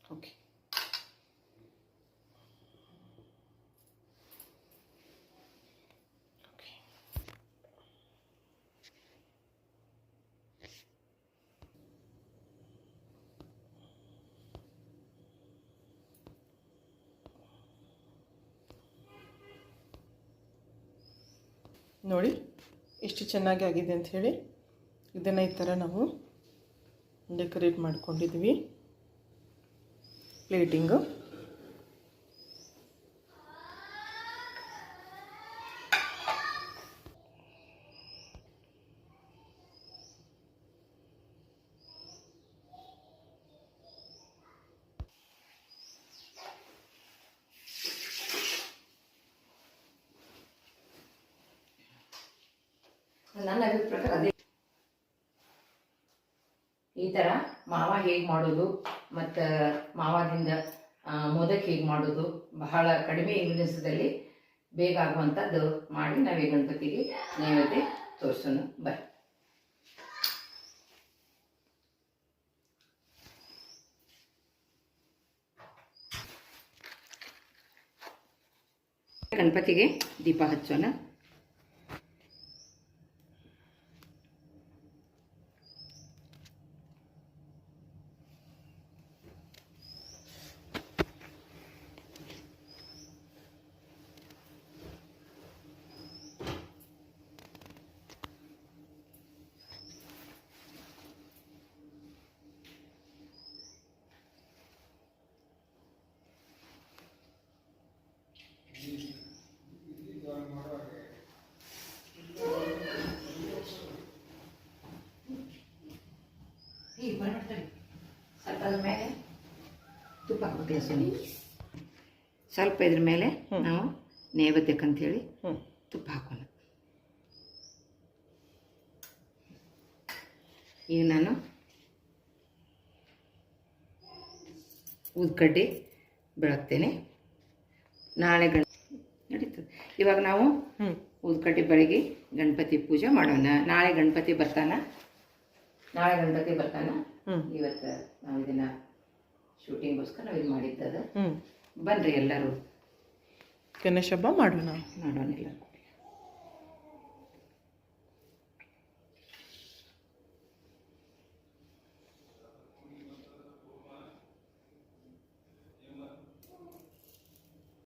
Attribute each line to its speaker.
Speaker 1: Okay. ನೋಡಿ ಎಷ್ಟು ಚೆನ್ನಾಗಿ ಆಗಿದೆ ಅಂಥೇಳಿ. ಇದನ್ನು ಈ ಥರ ನಾವು ಡೆಕೋರೇಟ್ ಮಾಡ್ಕೊಂಡಿದ್ವಿ ಪ್ಲೇಟಿಂಗು.
Speaker 2: ನನ್ನ ಅಭಿಪ್ರಾಯ ಅದೇ ಈ ಥರ ಮಾವ ಹೇಗೆ ಮಾಡೋದು ಮತ್ತು ಮಾವದಿಂದ ಮೋದಕ್ ಹೇಗೆ ಮಾಡೋದು ಬಹಳ ಕಡಿಮೆ ಇಂಗ್ರೀಡಿಯೆಂಟ್ಸಲ್ಲಿ ಬೇಗ ಆಗುವಂಥದ್ದು ಮಾಡಿ ನಾವೇ ಗಣಪತಿಗೆ ನೈವೇದ್ಯ ತೋರಿಸೋಣ. ಬರ್ರಿ. ಗಣಪತಿಗೆ ದೀಪ ಹಚ್ಚೋಣ. ಸ್ವಲ್ಪ ಅದ್ರ ಮೇಲೆ ತುಪ್ಪ ಹಾಕ್ಬೇಕು. ಸ್ವಲ್ಪ ಇದ್ರ ಮೇಲೆ ನಾವು ನೈವೇದ್ಯಕ್ಕಂಥೇಳಿ ತುಪ್ಪ ಹಾಕೋಣ. ಈಗ ನಾನು ಊದ್ಕಡ್ಡಿ ಬೆಳಗ್ತೇನೆ. ನಾಳೆ ನಡೀತದೆ. ಇವಾಗ ನಾವು ಊದ್ಕಡ್ಡಿ ಬೆಳಗ್ಗೆ ಗಣಪತಿ ಪೂಜೆ ಮಾಡೋಣ. ನಾಳೆ ಗಣಪತಿ ಬರ್ತಾನ. ಇವತ್ತು ನಾವು ಇದನ್ನ ಶೂಟಿಂಗ್ಗೋಸ್ಕರ ನಾವು ಇದು ಮಾಡಿದ್ದದ. ಬನ್ರಿ ಎಲ್ಲರೂ
Speaker 1: ಗಣೇಶ ಹಬ್ಬ ಮಾಡೋಣ
Speaker 2: ಎಲ್ಲರೂ.